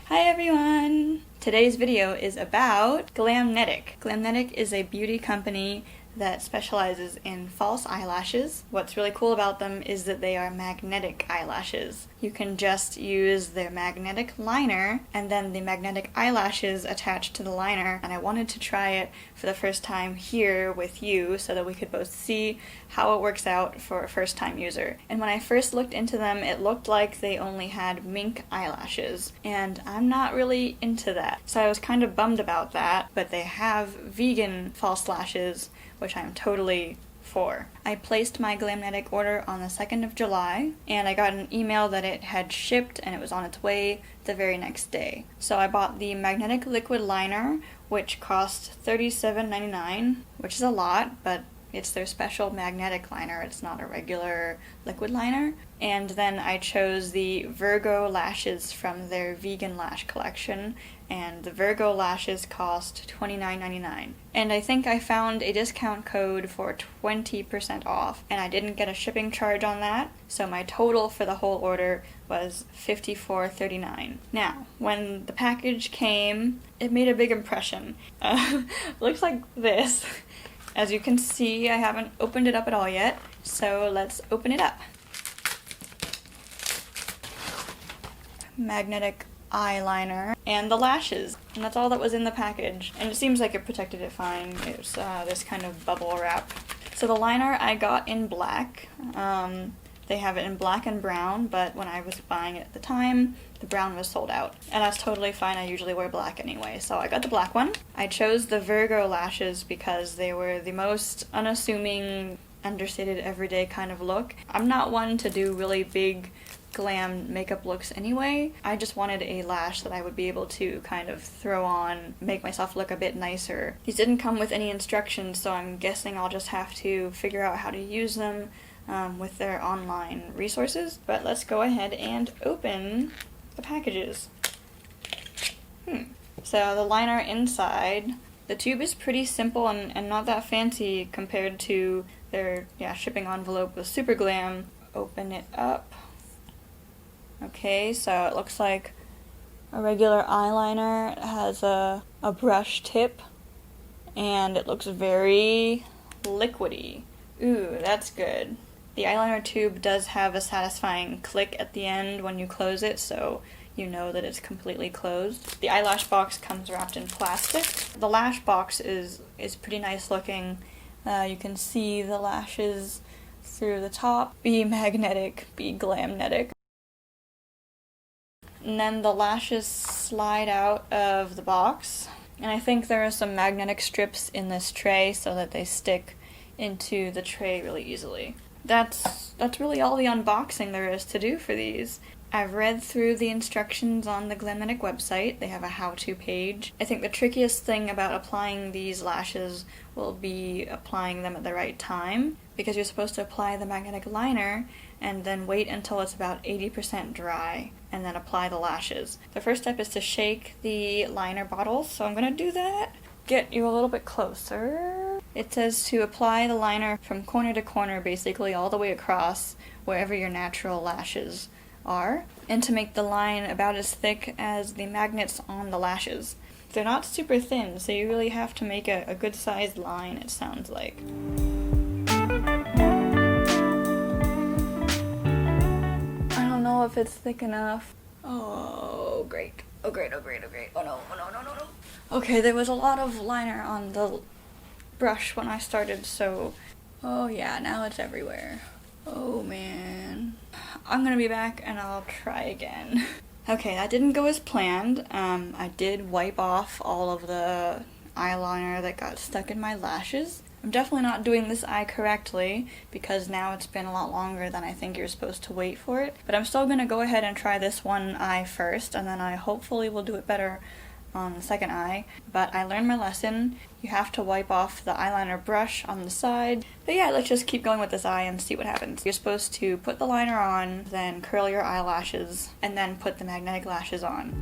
Hi everyone! Today's video is about Glamnetic. Glamnetic is a beauty company that specializes in false eyelashes. What's really cool about them is that they are magnetic eyelashes. You can just use their magnetic liner and then the magnetic eyelashes attached to the liner, and I wanted to try it for the first time here with you so that we could both see how it works out for a first-time user. And when I first looked into them, it looked like they only had mink eyelashes, and I'm not really into that. So I was kind of bummed about that, but they have vegan false lashes, which I'm totally for. I placed my Glamnetic order on the 2nd of July, and I got an email that it had shipped and it was on its way the very next day. So I bought the magnetic liquid liner, which cost $37.99, which is a lot, but it's their special magnetic liner. It's not a regular liquid liner. And then I chose the Virgo lashes from their vegan lash collection, and the Virgo lashes cost $29.99. And I think I found a discount code for 20% off, and I didn't get a shipping charge on that, so my total for the whole order was $54.39. Now, when the package came, it made a big impression. Looks like this. As you can see, I haven't opened it up at all yet, so let's open it up. Magnetic eyeliner and the lashes, and that's all that was in the package, and it seems like it protected it fine. It was this kind of bubble wrap. So the liner I got in black. They have it in black and brown, but when I was buying it at the time, the brown was sold out. And that's totally fine, I usually wear black anyway, so I got the black one. I chose the Virgo lashes because they were the most unassuming, understated, everyday kind of look. I'm not one to do really big glam makeup looks anyway. I just wanted a lash that I would be able to kind of throw on, make myself look a bit nicer. These didn't come with any instructions, so I'm guessing I'll just have to figure out how to use them with their online resources. But let's go ahead and open the packages. So the liner inside, the tube is pretty simple and not that fancy compared to their shipping envelope with Super Glam. Open it up. Okay, so it looks like a regular eyeliner. It has a brush tip, and it looks very liquidy. Ooh, that's good. The eyeliner tube does have a satisfying click at the end when you close it, so you know that it's completely closed. The eyelash box comes wrapped in plastic. The lash box is pretty nice looking. You can see the lashes through the top. Be magnetic, be glamnetic. And then the lashes slide out of the box. And I think there are some magnetic strips in this tray so that they stick into the tray really easily. That's really all the unboxing there is to do for these. I've read through the instructions on the Glamnetic website. They have a how-to page. I think the trickiest thing about applying these lashes will be applying them at the right time, because you're supposed to apply the magnetic liner and then wait until it's about 80% dry and then apply the lashes. The first step is to shake the liner bottle, so I'm gonna do that. Get you a little bit closer. It says to apply the liner from corner to corner, basically all the way across wherever your natural lashes are, and to make the line about as thick as the magnets on the lashes. They're not super thin, so you really have to make a good sized line, it sounds like. I don't know if it's thick enough. Oh great. Oh great, oh great, oh great. Oh no, oh no, no, no, no. Okay, there was a lot of liner on the brush when I started, so oh yeah, now it's everywhere. Oh man. I'm gonna be back and I'll try again. Okay, that didn't go as planned. I did wipe off all of the eyeliner that got stuck in my lashes. I'm definitely not doing this eye correctly because now it's been a lot longer than I think you're supposed to wait for it. But I'm still gonna go ahead and try this one eye first, and then I hopefully will do it better on the second eye. But I learned my lesson. You have to wipe off the eyeliner brush on the side. But yeah, let's just keep going with this eye and see what happens. You're supposed to put the liner on, then curl your eyelashes, and then put the magnetic lashes on.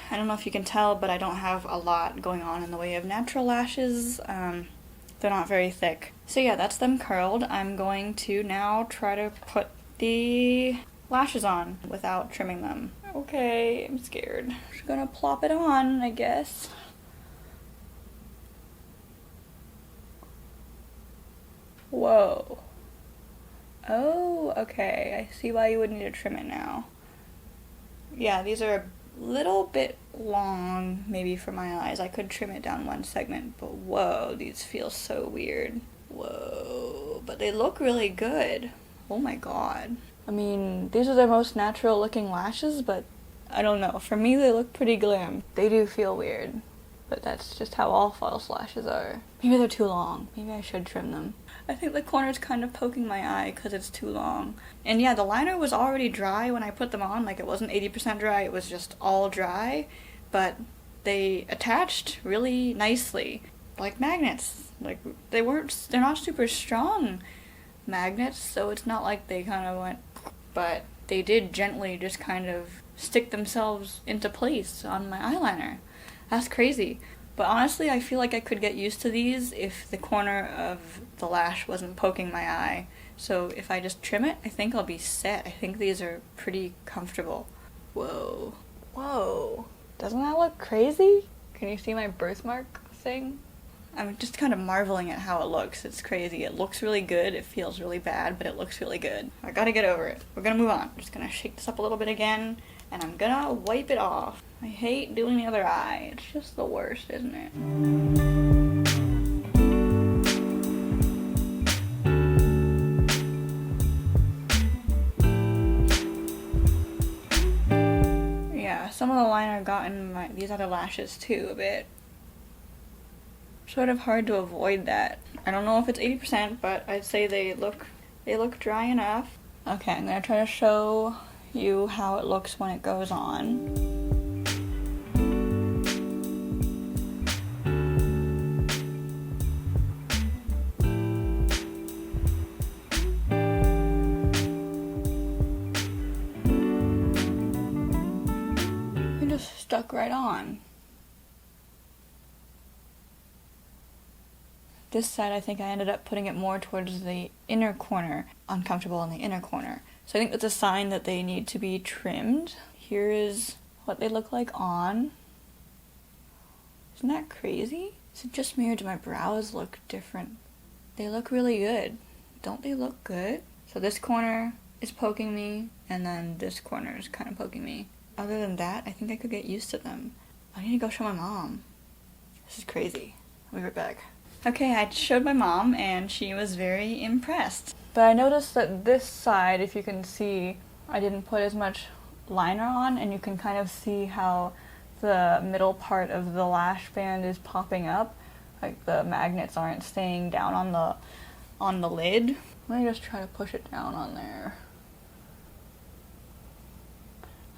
I don't know if you can tell, but I don't have a lot going on in the way of natural lashes. They're not very thick. So yeah, that's them curled. I'm going to now try to put the lashes on without trimming them. Okay, I'm scared. Just gonna plop it on, I guess. Whoa. Oh, okay. I see why you would need to trim it now. Yeah, these are a little bit long, maybe for my eyes. I could trim it down one segment, but whoa, these feel so weird. Whoa, but they look really good. Oh my god. I mean, these are the most natural looking lashes, but I don't know. For me, they look pretty glam. They do feel weird, but that's just how all false lashes are. Maybe they're too long. Maybe I should trim them. I think the corner's kind of poking my eye because it's too long. And yeah, the liner was already dry when I put them on. Like, it wasn't 80% dry, it was just all dry. But they attached really nicely. Like magnets. Like, they're not super strong magnets, so it's not like they kind of went... But they did gently just kind of stick themselves into place on my eyeliner. That's crazy. But honestly, I feel like I could get used to these if the corner of the lash wasn't poking my eye. So if I just trim it, I think I'll be set. I think these are pretty comfortable. Whoa. Whoa. Doesn't that look crazy? Can you see my birthmark thing? I'm just kind of marveling at how it looks. It's crazy. It looks really good. It feels really bad, but it looks really good. I gotta get over it. We're gonna move on. I'm just gonna shake this up a little bit again, and I'm gonna wipe it off. I hate doing the other eye. It's just the worst, isn't it? Yeah, some of the liner got in these other lashes too a bit. Sort of hard to avoid that. I don't know if it's 80%, but I'd say they look dry enough. Okay, I'm gonna try to show you how it looks when it goes on. It just stuck right on. This side, I think I ended up putting it more towards the inner corner, uncomfortable in the inner corner. So I think that's a sign that they need to be trimmed. Here is what they look like on. Isn't that crazy? Is it just me or do my brows look different? They look really good. Don't they look good? So this corner is poking me, and then this corner is kind of poking me. Other than that, I think I could get used to them. I need to go show my mom. This is crazy. I'll be right back. Okay, I showed my mom, and she was very impressed. But I noticed that this side, if you can see, I didn't put as much liner on, and you can kind of see how the middle part of the lash band is popping up. Like, the magnets aren't staying down on the lid. Let me just try to push it down on there.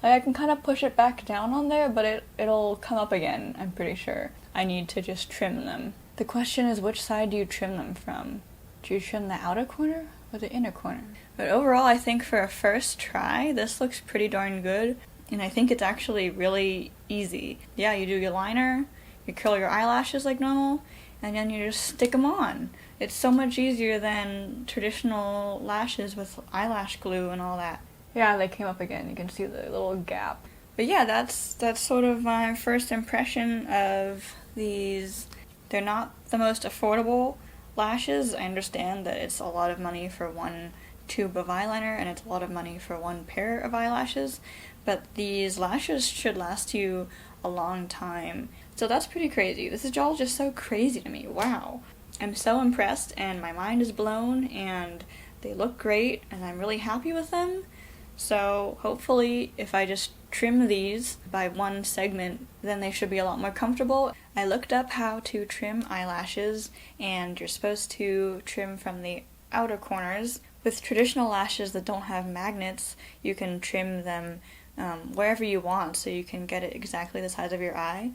Like, I can kind of push it back down on there, but it'll come up again, I'm pretty sure. I need to just trim them. The question is, which side do you trim them from? Do you trim the outer corner or the inner corner? But overall, I think for a first try, this looks pretty darn good. And I think it's actually really easy. Yeah, you do your liner, you curl your eyelashes like normal, and then you just stick them on. It's so much easier than traditional lashes with eyelash glue and all that. Yeah, they came up again. You can see the little gap. But yeah, that's sort of my first impression of these. They're not the most affordable lashes. I understand that it's a lot of money for one tube of eyeliner, and it's a lot of money for one pair of eyelashes, but these lashes should last you a long time. So that's pretty crazy. This is all just so crazy to me. Wow. I'm so impressed, and my mind is blown, and they look great, and I'm really happy with them. So hopefully if I just trim these by one segment, then they should be a lot more comfortable. I looked up how to trim eyelashes, and you're supposed to trim from the outer corners. With traditional lashes that don't have magnets, you can trim them wherever you want, so you can get it exactly the size of your eye.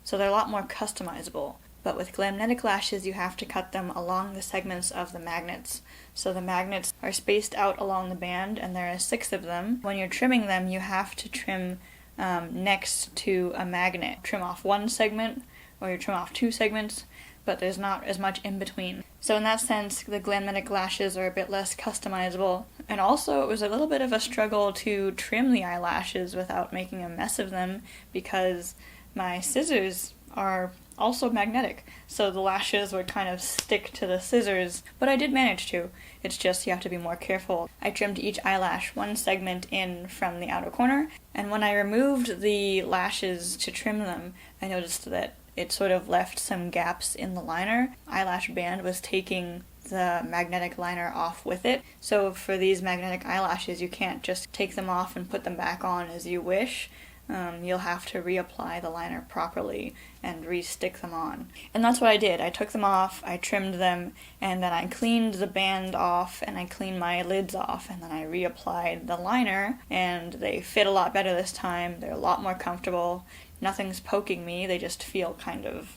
So they're a lot more customizable. But with glamnetic lashes, you have to cut them along the segments of the magnets. So the magnets are spaced out along the band, and there are 6 of them. When you're trimming them, you have to trim next to a magnet. Trim off one segment, or you trim off 2 segments, but there's not as much in between. So in that sense, the Glamnetic lashes are a bit less customizable. And also, it was a little bit of a struggle to trim the eyelashes without making a mess of them, because my scissors are also magnetic, so the lashes would kind of stick to the scissors, but I did manage to. It's just you have to be more careful. I trimmed each eyelash one segment in from the outer corner, and when I removed the lashes to trim them, I noticed that it sort of left some gaps in the liner. Eyelash band was taking the magnetic liner off with it, so for these magnetic eyelashes you can't just take them off and put them back on as you wish. You'll have to reapply the liner properly and re-stick them on. And that's what I did. I took them off, I trimmed them, and then I cleaned the band off, and I cleaned my lids off, and then I reapplied the liner, and they fit a lot better this time. They're a lot more comfortable. Nothing's poking me, they just feel kind of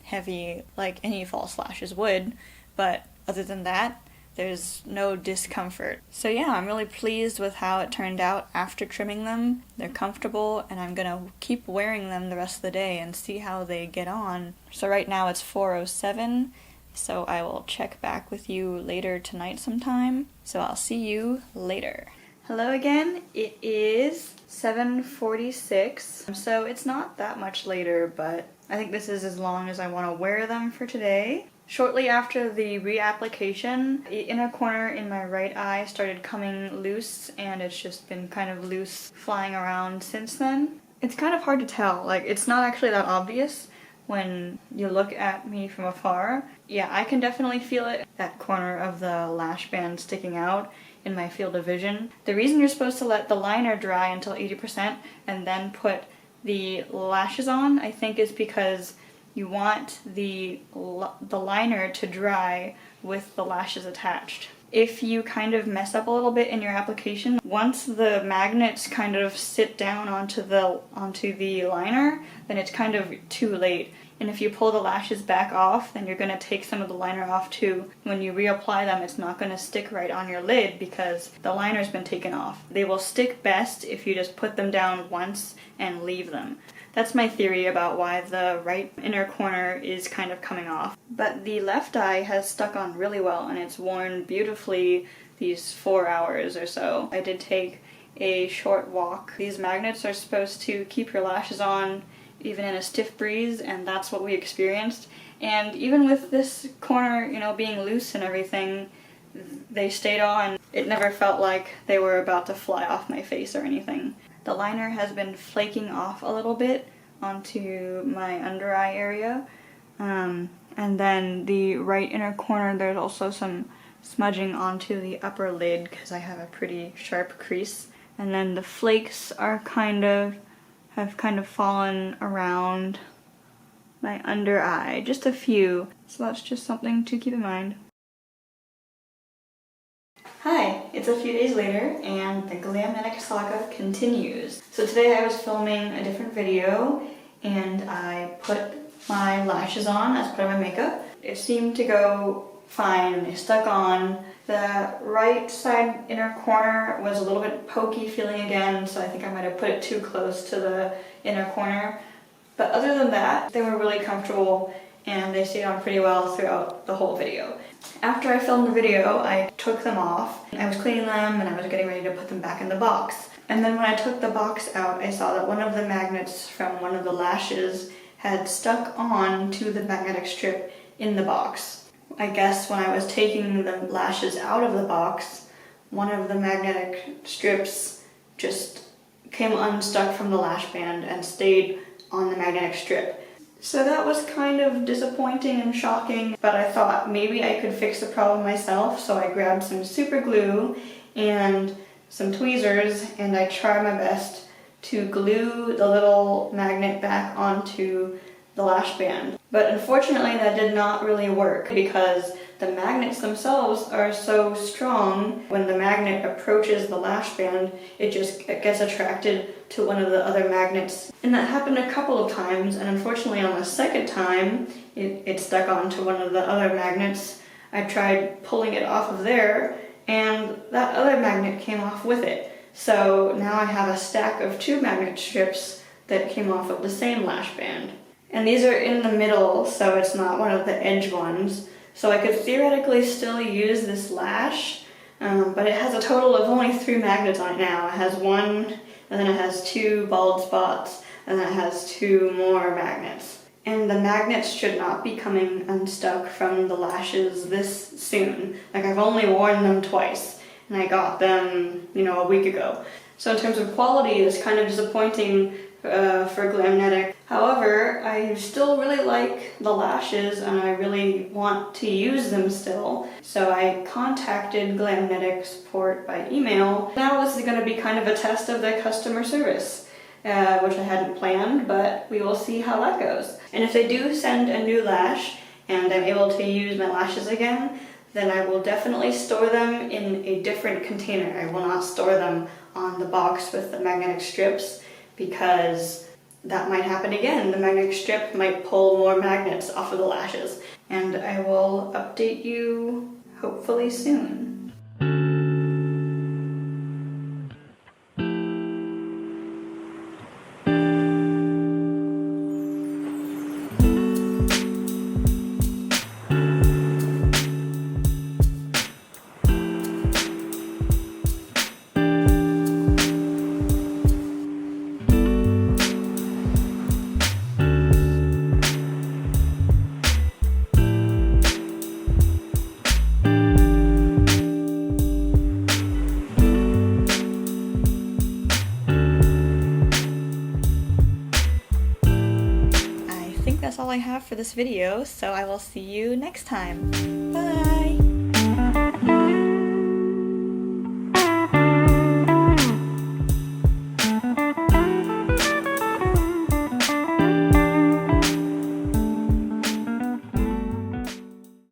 heavy like any false lashes would, but other than that, there's no discomfort. So yeah, I'm really pleased with how it turned out after trimming them. They're comfortable, and I'm gonna keep wearing them the rest of the day and see how they get on. So right now it's 4:07, so I will check back with you later tonight sometime. So I'll see you later. Hello again, it is 7:46, so it's not that much later, but I think this is as long as I want to wear them for today. Shortly after the reapplication, the inner corner in my right eye started coming loose, and it's just been kind of loose flying around since then. It's kind of hard to tell, like it's not actually that obvious when you look at me from afar. Yeah, I can definitely feel it, that corner of the lash band sticking out in my field of vision. The reason you're supposed to let the liner dry until 80% and then put the lashes on, I think, is because you want the liner to dry with the lashes attached. If you kind of mess up a little bit in your application, once the magnets kind of sit down onto the liner, then it's kind of too late. And if you pull the lashes back off, then you're going to take some of the liner off too. When you reapply them, it's not going to stick right on your lid because the liner's been taken off. They will stick best if you just put them down once and leave them. That's my theory about why the right inner corner is kind of coming off. But the left eye has stuck on really well, and it's worn beautifully these 4 hours or so. I did take a short walk. These magnets are supposed to keep your lashes on even in a stiff breeze, and that's what we experienced. And even with this corner, you know, being loose and everything, they stayed on. It never felt like they were about to fly off my face or anything. The liner has been flaking off a little bit onto my under eye area. And then the right inner corner, there's also some smudging onto the upper lid because I have a pretty sharp crease. And then the flakes are have kind of fallen around my under eye, just a few. So that's just something to keep in mind. Hi, it's a few days later and the Glamnetic saga continues. So today I was filming a different video and I put my lashes on as part of my makeup. It seemed to go fine, they stuck on. The right side inner corner was a little bit pokey feeling again, so I think I might have put it too close to the inner corner. But other than that, they were really comfortable and they stayed on pretty well throughout the whole video. After I filmed the video, I took them off. I was cleaning them and I was getting ready to put them back in the box. And then when I took the box out, I saw that one of the magnets from one of the lashes had stuck on to the magnetic strip in the box. I guess when I was taking the lashes out of the box, one of the magnetic strips just came unstuck from the lash band and stayed on the magnetic strip. So that was kind of disappointing and shocking, but I thought maybe I could fix the problem myself, so I grabbed some super glue and some tweezers and I tried my best to glue the little magnet back onto the lash band. But unfortunately that did not really work because the magnets themselves are so strong. When the magnet approaches the lash band, it gets attracted to one of the other magnets. And that happened a couple of times, and unfortunately on the second time, it stuck onto one of the other magnets. I tried pulling it off of there, and that other magnet came off with it. So now I have a stack of 2 magnet strips that came off of the same lash band. And these are in the middle, so it's not one of the edge ones. So I could theoretically still use this lash, but it has a total of only 3 magnets on it now. It has 1, and then it has 2 bald spots, and then it has 2 more magnets. And the magnets should not be coming unstuck from the lashes this soon. Like, I've only worn them twice, and I got them, a week ago. So in terms of quality, it's kind of disappointing for Glamnetic. However, I still really like the lashes and I really want to use them still. So I contacted Glamnetic support by email. Now this is going to be kind of a test of their customer service, which I hadn't planned, but we will see how that goes. And if they do send a new lash and I'm able to use my lashes again, then I will definitely store them in a different container. I will not store them on the box with the magnetic strips, because that might happen again. The magnetic strip might pull more magnets off of the lashes. And I will update you hopefully soon. That's all I have for this video, so I will see you next time. Bye!